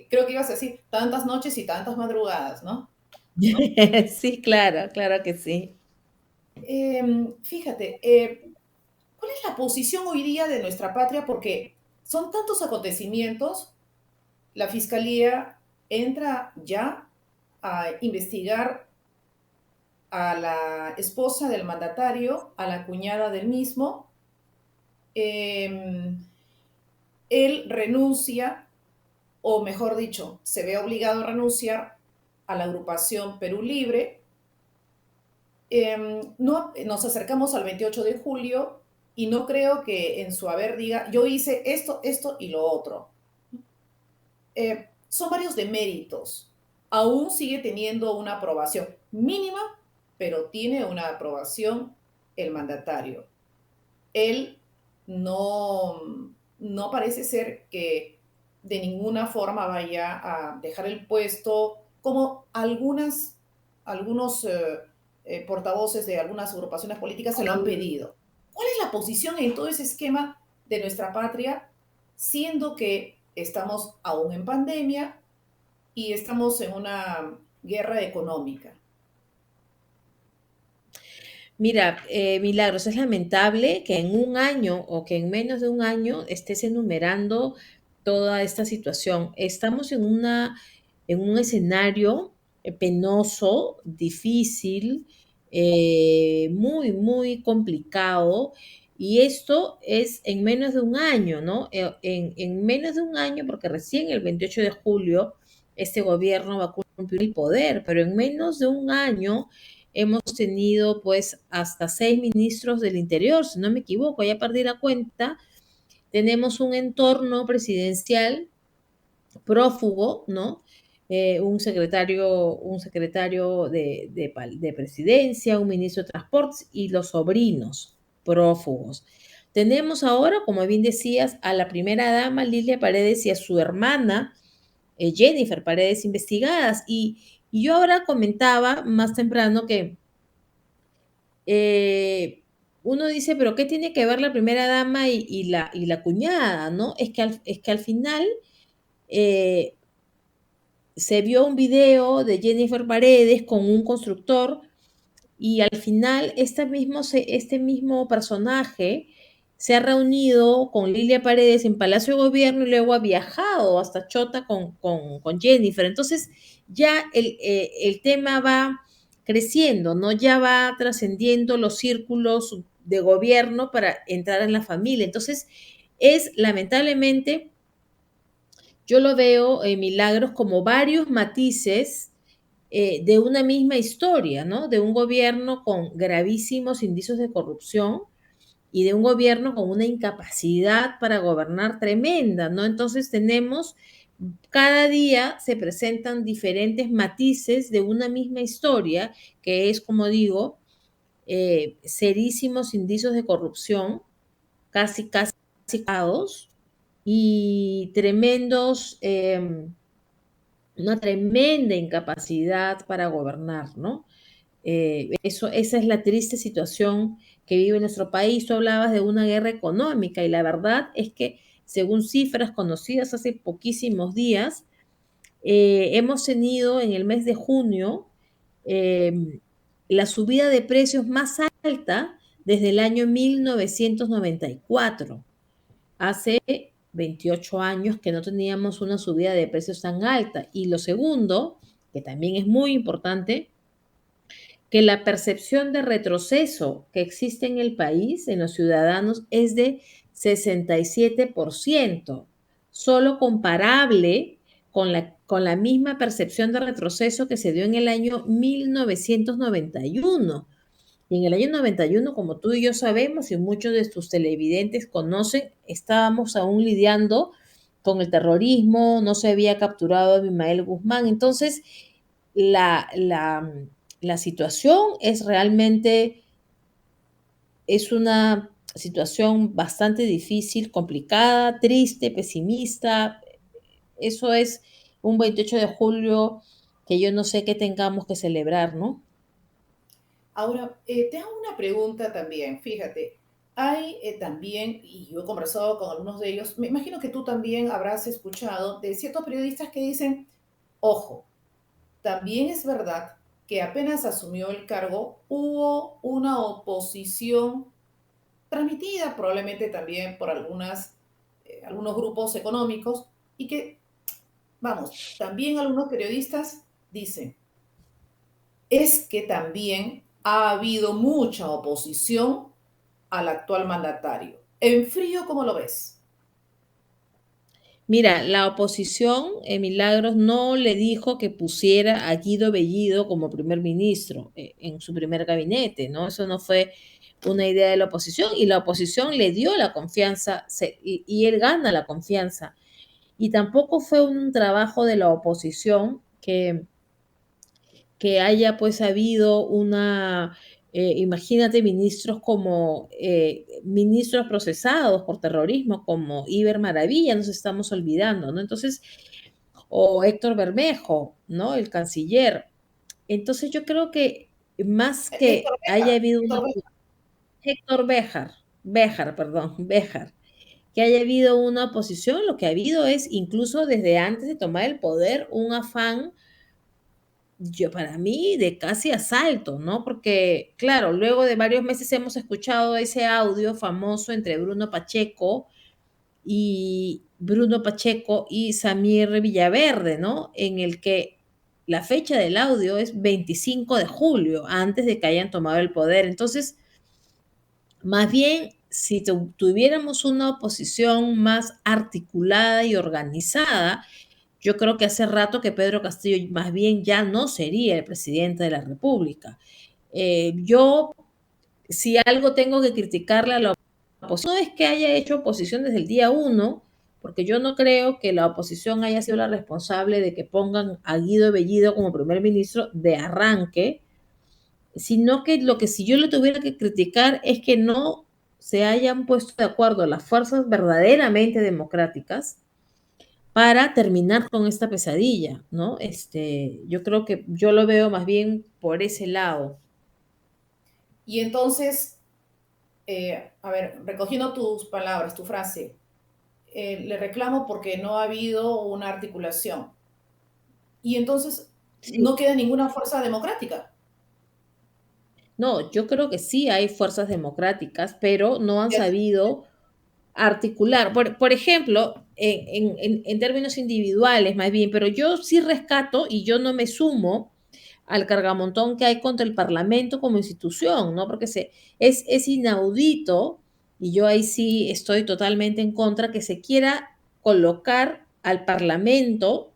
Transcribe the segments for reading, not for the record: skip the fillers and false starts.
creo que ibas a decir tantas noches y tantas madrugadas, ¿no? Sí, claro, claro que sí. Fíjate, ¿cuál es la posición hoy día de nuestra patria? Porque son tantos acontecimientos, la Fiscalía entra ya a investigar a la esposa del mandatario, a la cuñada del mismo. Eh, Él renuncia, o mejor dicho, se ve obligado a renunciar a la agrupación Perú Libre. No, nos acercamos al 28 de julio y no creo que en su haber diga, yo hice esto, esto y lo otro. Son varios deméritos. Aún sigue teniendo una aprobación mínima, pero tiene una aprobación el mandatario. Él no, no parece ser que de ninguna forma vaya a dejar el puesto, como algunos portavoces de algunas agrupaciones políticas se lo han pedido. ¿Cuál es la posición en todo ese esquema de nuestra patria, siendo que estamos aún en pandemia y estamos en una guerra económica? Mira, Milagros, es lamentable que en un año o que en menos de un año estés enumerando toda esta situación. Estamos en un escenario penoso, difícil, muy, muy complicado. Y esto es en menos de un año, ¿no? En menos de un año, porque recién el 28 de julio este gobierno va a cumplir el poder, pero en menos de un año hemos tenido pues hasta 6 ministros del interior, si no me equivoco, ya perdí la cuenta. Tenemos un entorno presidencial prófugo, ¿no? Un secretario de presidencia, un ministro de transportes y los sobrinos prófugos. Tenemos ahora, como bien decías, a la primera dama Lilia Paredes y a su hermana Jennifer Paredes investigadas. Y yo ahora comentaba más temprano que eh, uno dice, pero ¿qué tiene que ver la primera dama y la cuñada, ¿no? Es que al final eh, se vio un video de Jennifer Paredes con un constructor y al final este mismo personaje se ha reunido con Lilia Paredes en Palacio de Gobierno y luego ha viajado hasta Chota con Jennifer. Entonces ya el tema va creciendo, ¿no? Ya va trascendiendo los círculos de gobierno para entrar en la familia. Entonces es lamentablemente, yo lo veo en Milagros como varios matices de una misma historia, ¿no? De un gobierno con gravísimos indicios de corrupción y de un gobierno con una incapacidad para gobernar tremenda, ¿no? Entonces cada día se presentan diferentes matices de una misma historia, que es, como digo, serísimos indicios de corrupción, casi caos, y una tremenda incapacidad para gobernar, ¿no? Esa es la triste situación que vive nuestro país. Tú hablabas de una guerra económica y la verdad es que, según cifras conocidas hace poquísimos días, hemos tenido en el mes de junio eh, la subida de precios más alta desde el año 1994. Hace 28 años que no teníamos una subida de precios tan alta. Y lo segundo, que también es muy importante, que la percepción de retroceso que existe en el país, en los ciudadanos, es de 67%, solo comparable con la misma percepción de retroceso que se dio en el año 1991. Y en el año 91, como tú y yo sabemos, y muchos de tus televidentes conocen, estábamos aún lidiando con el terrorismo, no se había capturado a Abimael Guzmán. Entonces, la, la, la situación es realmente, es una situación bastante difícil, complicada, triste, pesimista. Eso es un 28 de julio que yo no sé qué tengamos que celebrar, ¿no? Ahora, te hago una pregunta también, fíjate. hay también, y yo he conversado con algunos de ellos, me imagino que tú también habrás escuchado de ciertos periodistas que dicen, ojo, también es verdad que apenas asumió el cargo hubo una oposición transmitida probablemente también por algunos grupos económicos y que, vamos, también algunos periodistas dicen, es que también ha habido mucha oposición al actual mandatario. En frío, ¿cómo lo ves? Mira, la oposición en Milagros no le dijo que pusiera a Guido Bellido como primer ministro en su primer gabinete, ¿no? Eso no fue una idea de la oposición y la oposición le dio la confianza y él gana la confianza. Y tampoco fue un trabajo de la oposición que haya pues habido imagínate, ministros como ministros procesados por terrorismo, como Iber Maravilla, nos estamos olvidando, ¿no? Entonces, o Héctor Bermejo, ¿no? El canciller. Entonces yo creo que más Héctor que haya Bejar, habido Héctor una... Bejar. Héctor Béjar, perdón, Béjar, que haya habido una oposición, lo que ha habido es, incluso desde antes de tomar el poder, un afán, yo para mí, de casi asalto, ¿no? Porque, claro, luego de varios meses hemos escuchado ese audio famoso entre Bruno Pacheco y Samir Villaverde, ¿no? En el que la fecha del audio es 25 de julio, antes de que hayan tomado el poder. Entonces, más bien, si tuviéramos una oposición más articulada y organizada, yo creo que hace rato que Pedro Castillo más bien ya no sería el presidente de la República. Yo, si algo tengo que criticarle a la oposición, no es que haya hecho oposición desde el día uno, porque yo no creo que la oposición haya sido la responsable de que pongan a Guido Bellido como primer ministro de arranque, sino que lo que si yo le tuviera que criticar es que no se hayan puesto de acuerdo las fuerzas verdaderamente democráticas para terminar con esta pesadilla, ¿no? Yo creo que yo lo veo más bien por ese lado. Y entonces, a ver, recogiendo tus palabras, tu frase, le reclamo porque no ha habido una articulación. Y entonces Sí. no queda ninguna fuerza democrática. No, yo creo que sí hay fuerzas democráticas, pero no han Ya te- sabido articular. Por ejemplo, en términos individuales más bien, pero yo sí rescato y yo no me sumo al cargamontón que hay contra el Parlamento como institución, ¿no? Porque es inaudito, y yo ahí sí estoy totalmente en contra, que se quiera colocar al Parlamento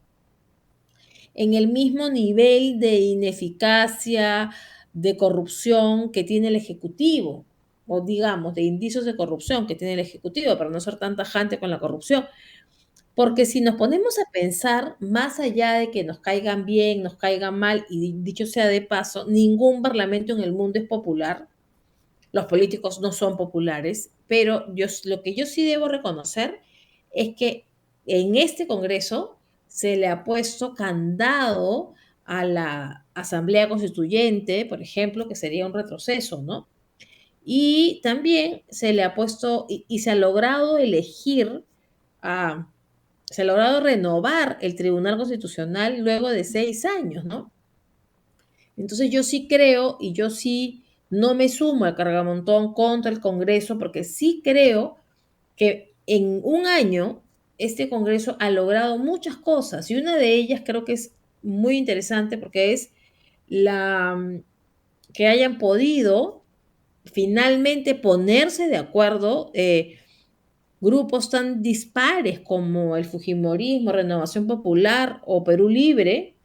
en el mismo nivel de ineficacia, de corrupción que tiene el Ejecutivo, o digamos, de indicios de corrupción que tiene el Ejecutivo, para no ser tan tajante con la corrupción. Porque si nos ponemos a pensar, más allá de que nos caigan bien, nos caigan mal, y dicho sea de paso, ningún parlamento en el mundo es popular, los políticos no son populares, pero lo que yo sí debo reconocer es que en este Congreso se le ha puesto candado a la Asamblea Constituyente, por ejemplo, que sería un retroceso, ¿no? Y también se le ha puesto y se ha logrado elegir, a, se ha logrado renovar el Tribunal Constitucional luego de 6 años, ¿no? Entonces yo sí creo y yo sí no me sumo al cargamontón contra el Congreso porque sí creo que en un año este Congreso ha logrado muchas cosas y una de ellas creo que es muy interesante porque es la que hayan podido finalmente ponerse de acuerdo grupos tan dispares como el Fujimorismo, Renovación Popular o Perú Libre,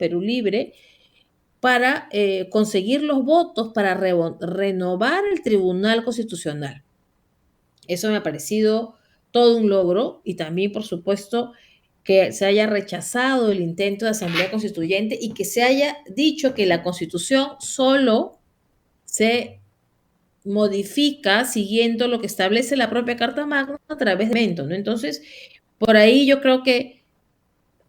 para conseguir los votos para renovar el Tribunal Constitucional. Eso me ha parecido todo un logro y también, por supuesto, que se haya rechazado el intento de asamblea constituyente y que se haya dicho que la constitución solo se modifica siguiendo lo que establece la propia Carta Magna a través de eventos, ¿no? Entonces, por ahí yo creo que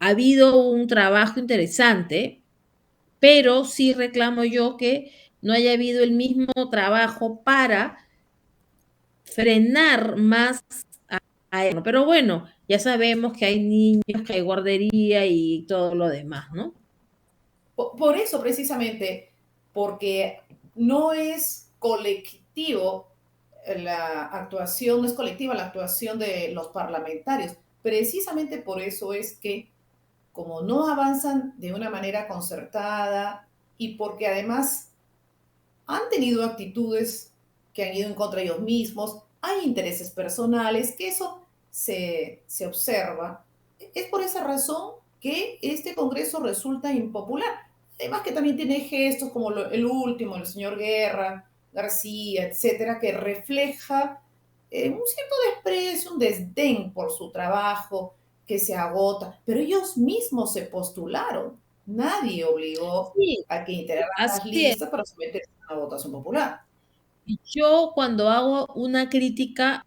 ha habido un trabajo interesante, pero sí reclamo yo que no haya habido el mismo trabajo para frenar más a. Pero bueno, ya sabemos que hay niños, que hay guardería y todo lo demás, ¿no? Por eso precisamente, porque no es colectivo la actuación, no es colectiva la actuación de los parlamentarios. Precisamente por eso es que como no avanzan de una manera concertada y porque además han tenido actitudes que han ido en contra de ellos mismos, hay intereses personales, que eso se observa. Es por esa razón que este Congreso resulta impopular. Además que también tiene gestos como el último, el señor Guerra, García, etcétera, que refleja un cierto desprecio, un desdén por su trabajo, que se agota, pero ellos mismos se postularon. Nadie obligó Sí, a que integraran las así es. listas para someterse a una votación popular. Y yo cuando hago una crítica,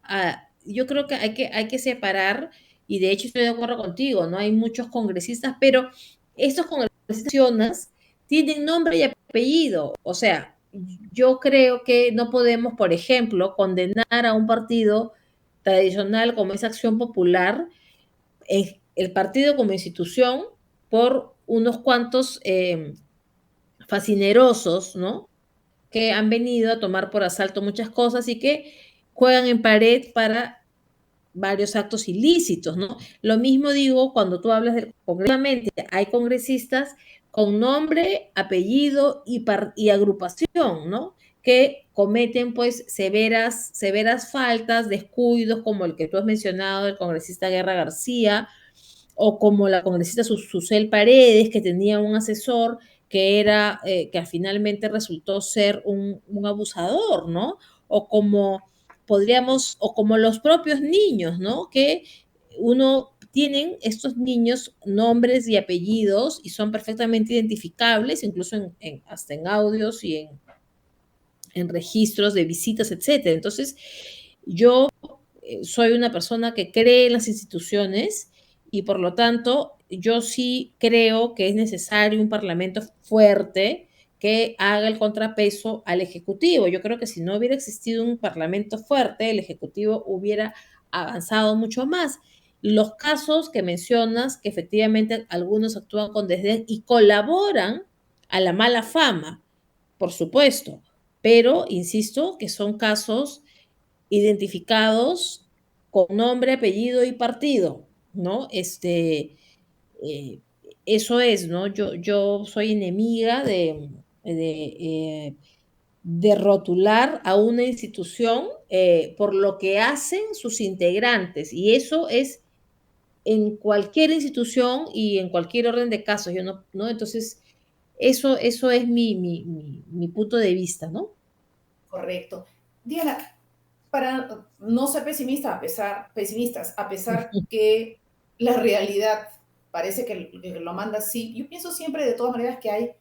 yo creo que hay que separar, y de hecho estoy de acuerdo contigo, ¿no? Hay muchos congresistas, pero estos congresistas tienen nombre y apellido. O sea, yo creo que no podemos, por ejemplo, condenar a un partido tradicional como es Acción Popular, el partido como institución, por unos cuantos fascinerosos, ¿no? Que han venido a tomar por asalto muchas cosas y que juegan en pared para varios actos ilícitos, ¿no? Lo mismo digo cuando tú hablas del congresamente, hay congresistas con nombre, apellido y agrupación, ¿no? Que cometen pues severas faltas, descuidos, como el que tú has mencionado, el congresista Guerra García, o como la congresista Susel Paredes, que tenía un asesor que finalmente resultó ser un abusador, ¿no? O como o como los propios niños, ¿no? Que tienen estos niños nombres y apellidos y son perfectamente identificables, incluso hasta en audios y en registros de visitas, etcétera. Entonces, yo soy una persona que cree en las instituciones y por lo tanto yo sí creo que es necesario un parlamento fuerte que haga el contrapeso al Ejecutivo. Yo creo que si no hubiera existido un parlamento fuerte, el Ejecutivo hubiera avanzado mucho más. Los casos que mencionas, que efectivamente algunos actúan con desdén y colaboran a la mala fama, por supuesto, pero insisto que son casos identificados con nombre, apellido y partido, ¿no? Eh, Eso es, ¿no? Yo soy enemiga de rotular a una institución por lo que hacen sus integrantes, y eso es en cualquier institución y en cualquier orden de casos, yo no, entonces, eso es mi punto de vista, ¿no? Correcto. Diana, para no ser pesimistas, a pesar que la realidad parece que lo manda así, yo pienso siempre de todas maneras que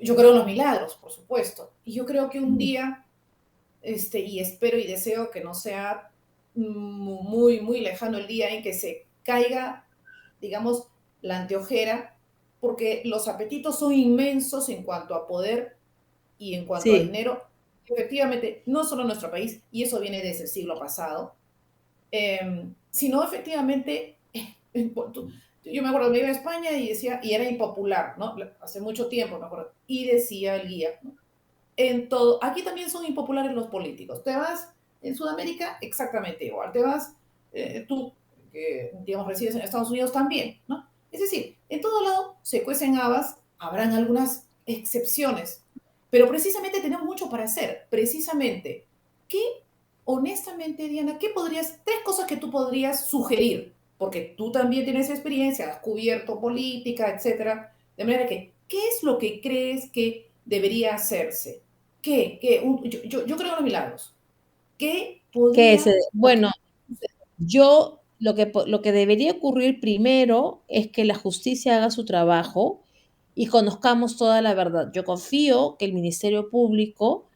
yo creo en los milagros, por supuesto, y yo creo que un día, y espero y deseo que no sea muy, muy lejano el día en que se caiga, digamos, la anteojera, porque los apetitos son inmensos en cuanto a poder y en cuanto a Sí, dinero, efectivamente, no solo en nuestro país, y eso viene desde el siglo pasado, sino efectivamente, yo me acuerdo, me iba a España y decía, y era impopular, ¿no? Hace mucho tiempo, me acuerdo, y decía el guía, ¿no? En todo, aquí también son impopulares los políticos. Te vas en Sudamérica, exactamente igual. Te vas, tú, que digamos resides en Estados Unidos también, ¿no? Es decir, en todo lado se cuecen habas, habrán algunas excepciones, pero precisamente tenemos mucho para hacer. Precisamente, ¿qué, honestamente, Diana, tres cosas que tú podrías sugerir? Porque tú también tienes experiencia, has cubierto política, etcétera. De manera que, ¿qué es lo que crees que debería hacerse? Yo creo en los milagros. ¿Qué podría o qué bueno, yo lo que debería ocurrir primero es que la justicia haga su trabajo y conozcamos toda la verdad. Yo confío que el Ministerio Público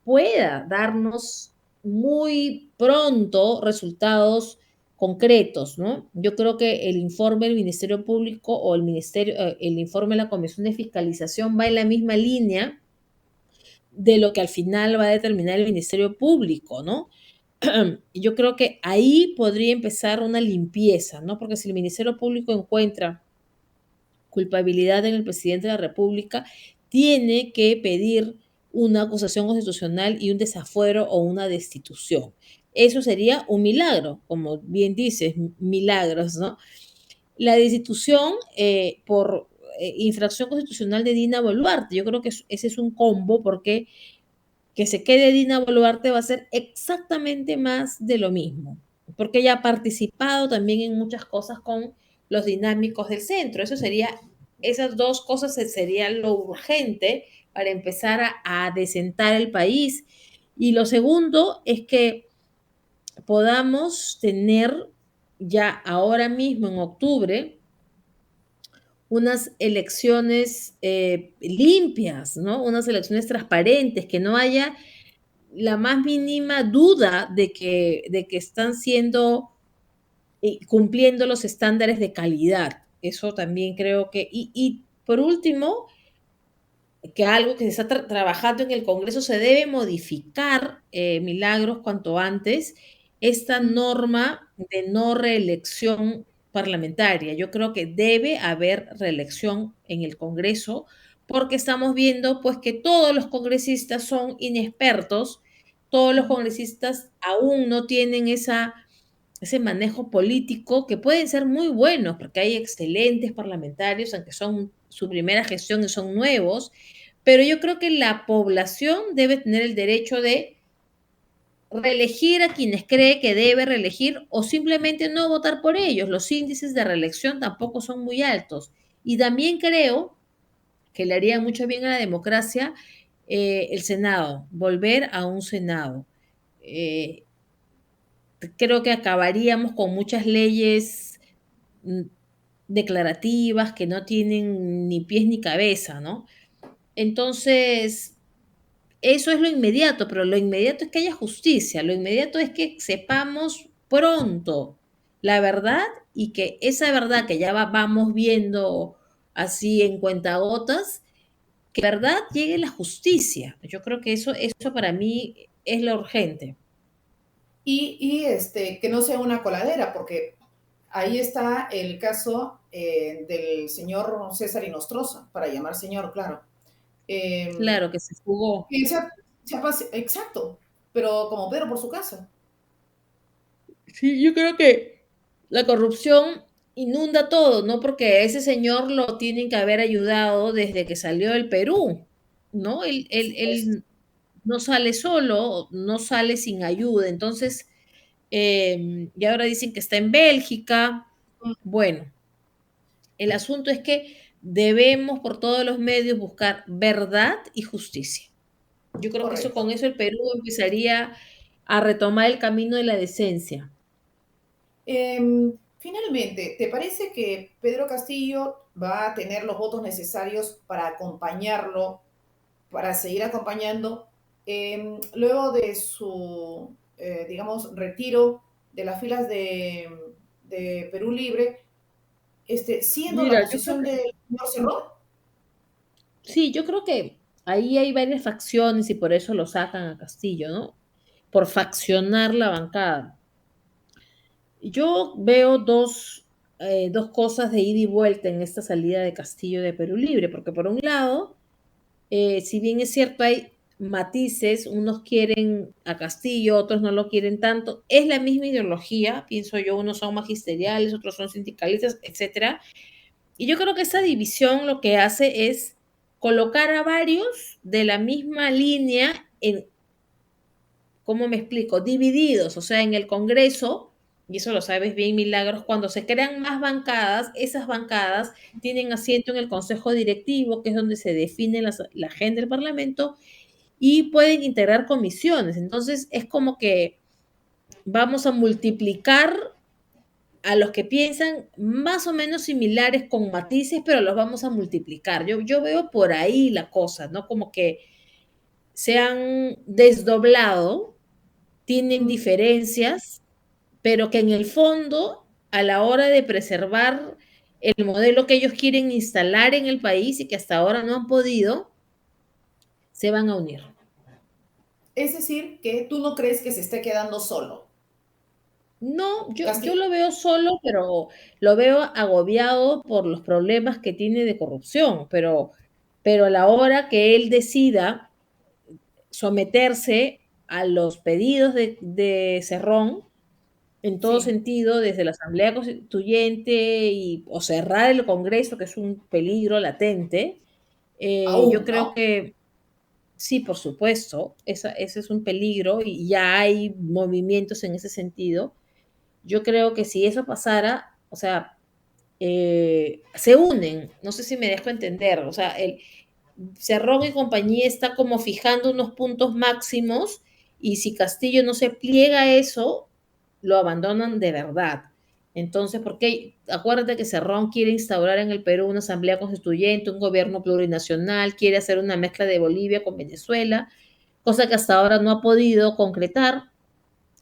pueda darnos muy pronto resultados concretos, ¿no? Yo creo que el informe del Ministerio Público o el informe de la Comisión de Fiscalización va en la misma línea de lo que al final va a determinar el Ministerio Público, ¿no? Y yo creo que ahí podría empezar una limpieza, ¿no? Porque si el Ministerio Público encuentra culpabilidad en el presidente de la República, tiene que pedir una acusación constitucional y un desafuero o una destitución. Eso sería un milagro, como bien dices, milagros, ¿no? La destitución por infracción constitucional de Dina Boluarte, yo creo que ese es un combo porque que se quede Dina Boluarte va a ser exactamente más de lo mismo, porque ella ha participado también en muchas cosas con los dinámicos del centro. Eso sería, esas dos cosas serían lo urgente para empezar a desentar el país. Y lo segundo es que podamos tener ya ahora mismo en octubre unas elecciones limpias, ¿no? Unas elecciones transparentes, que no haya la más mínima duda de que están siendo cumpliendo los estándares de calidad. Eso también creo que, y por último, que algo que se está trabajando en el Congreso se debe modificar, Milagros, cuanto antes, esta norma de no reelección parlamentaria. Yo creo que debe haber reelección en el Congreso porque estamos viendo pues que todos los congresistas son inexpertos, todos los congresistas aún no tienen ese manejo político que pueden ser muy buenos porque hay excelentes parlamentarios, aunque son su primera gestión y son nuevos, pero yo creo que la población debe tener el derecho de reelegir a quienes cree que debe reelegir o simplemente no votar por ellos. Los índices de reelección tampoco son muy altos. Y también creo que le haría mucho bien a la democracia el Senado, volver a un Senado. Eh, Creo que acabaríamos con muchas leyes mm, declarativas que no tienen ni pies ni cabeza, ¿no? Entonces, eso es lo inmediato, pero lo inmediato es que haya justicia, lo inmediato es que sepamos pronto la verdad y que esa verdad que ya vamos viendo así en cuentagotas, que la verdad llegue la justicia. Yo creo que eso para mí es lo urgente. Que no sea una coladera, porque ahí está el caso del señor César Inostroza, para llamar señor, claro. Eh, Claro que se jugó. que exacto, pero como Pedro por su casa. Sí, yo creo que la corrupción inunda todo, ¿no? Porque ese señor lo tienen que haber ayudado desde que salió del Perú, ¿no? Así es. Él no sale solo, no sale sin ayuda. Entonces, y ahora dicen que está en Bélgica. Bueno, el asunto es que debemos por todos los medios buscar verdad y justicia. Yo creo que eso con Correcto. eso el Perú empezaría a retomar el camino de la decencia. Finalmente, ¿te parece que Pedro Castillo va a tener los votos necesarios para acompañarlo, para seguir acompañando, luego de su, digamos, retiro de las filas de Perú Libre, siendo la Mira, yo creo posición que del señor Cerrón? sí, yo creo que ahí hay varias facciones y por eso lo sacan a Castillo, ¿no? Por faccionar la bancada. Yo veo dos cosas de ida y vuelta en esta salida de Castillo de Perú Libre, porque por un lado, si bien es cierto, hay matices, unos quieren a Castillo, otros no lo quieren tanto, es la misma ideología, pienso yo, unos son magisteriales, otros son sindicalistas, etcétera. Y yo creo que esa división lo que hace es colocar a varios de la misma línea en, ¿cómo me explico? Divididos, o sea, en el Congreso, y eso lo sabes bien, Milagros, cuando se crean más bancadas, esas bancadas tienen asiento en el Consejo Directivo, que es donde se define la agenda del Parlamento, y pueden integrar comisiones. Entonces, es como que vamos a multiplicar a los que piensan más o menos similares con matices, pero los vamos a multiplicar. Yo veo por ahí la cosa, ¿no? Como que se han desdoblado, tienen Mm, diferencias, pero que en el fondo, a la hora de preservar el modelo que ellos quieren instalar en el país y que hasta ahora no han podido, se van a unir. Es decir, que tú no crees que se esté quedando solo. No, yo Castillo. lo veo solo, pero lo veo agobiado por los problemas que tiene de corrupción, pero a la hora que él decida someterse a los pedidos de Cerrón, en todo Sí, sentido, desde la Asamblea Constituyente o cerrar el Congreso, que es un peligro latente, yo aún, creo ¿no? que sí, por supuesto, ese es un peligro y ya hay movimientos en ese sentido. Yo creo que si eso pasara, o sea, se unen, no sé si me dejo entender, o sea, el Cerrón y compañía está como fijando unos puntos máximos y si Castillo no se pliega a eso, lo abandonan de verdad. Entonces, porque acuérdate que Cerrón quiere instaurar en el Perú una asamblea constituyente, un gobierno plurinacional, quiere hacer una mezcla de Bolivia con Venezuela, cosa que hasta ahora no ha podido concretar,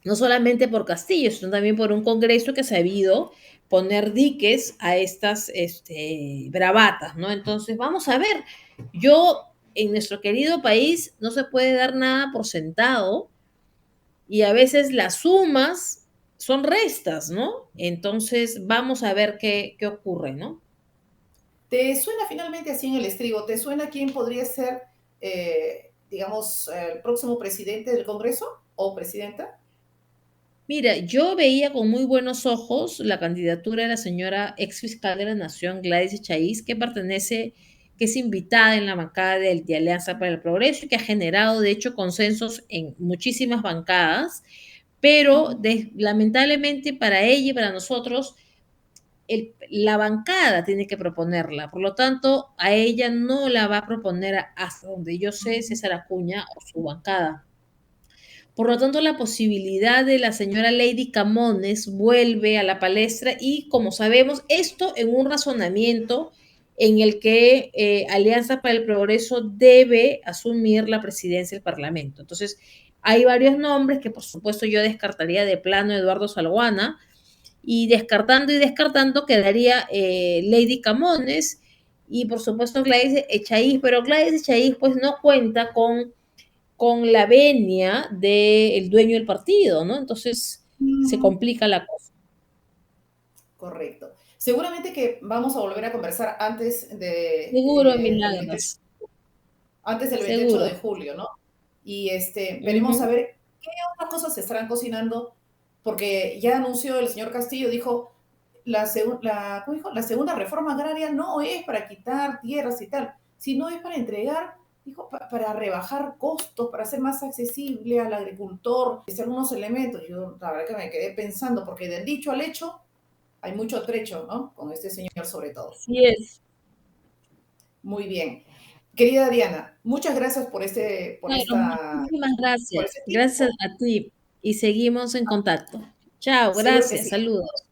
no solamente por Castillo, sino también por un Congreso que se ha sabido poner diques a estas bravatas, ¿no? Entonces, vamos a ver, en nuestro querido país no se puede dar nada por sentado y a veces las sumas son restas, ¿no? Entonces, vamos a ver qué ocurre, ¿no? ¿Te suena finalmente así en el estribo? ¿Te suena quién podría ser, digamos, el próximo presidente del Congreso o presidenta? Mira, yo veía con muy buenos ojos la candidatura de la señora ex fiscal de la Nación, Gladys Echaíz, que es invitada en la bancada de Alianza para el Progreso y que ha generado, de hecho, consensos en muchísimas bancadas, pero lamentablemente para ella y para nosotros, la bancada tiene que proponerla. Por lo tanto, a ella no la va a proponer hasta donde yo sé César Acuña o su bancada. Por lo tanto, la posibilidad de la señora Lady Camones vuelve a la palestra y, como sabemos, esto en un razonamiento en el que Alianza para el Progreso debe asumir la presidencia del Parlamento. Entonces, hay varios nombres que, por supuesto, yo descartaría de plano Eduardo Salguana y descartando quedaría Lady Camones y, por supuesto, Gladys Echaíz, pero Gladys Echaíz pues no cuenta con la venia del dueño del partido, ¿no? Entonces se complica la cosa. Correcto. Seguramente que vamos a volver a conversar Seguro, del 28, Milagros, antes del 28 de seguro. julio, ¿no? Y veremos a Ujú. ver qué otras cosas se estarán cocinando, porque ya anunció el señor Castillo, dijo, ¿cómo dijo? La segunda reforma agraria no es para quitar tierras y tal, sino es para entregar, dijo, para rebajar costos, para hacer más accesible al agricultor, algunos elementos. Yo la verdad que me quedé pensando, porque del dicho al hecho hay mucho trecho, ¿no? Con este señor sobre todo. Así es. Muy bien. Querida Diana, muchas gracias Claro, muchísimas por gracias. ese Gracias tiempo. a ti y seguimos en contacto. Chao, Seguro que gracias, sí. saludos.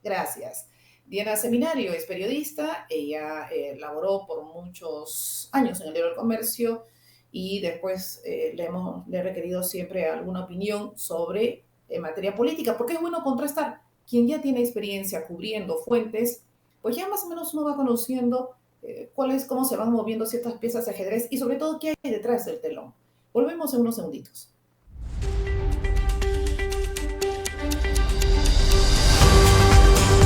Gracias. Diana Seminario es periodista, ella laboró por muchos años en el diario del comercio y después le he requerido siempre alguna opinión sobre materia política, porque es bueno contrastar. Quien ya tiene experiencia cubriendo fuentes, pues ya más o menos uno va conociendo cómo se van moviendo ciertas piezas de ajedrez y sobre todo qué hay detrás del telón. Volvemos en unos segunditos.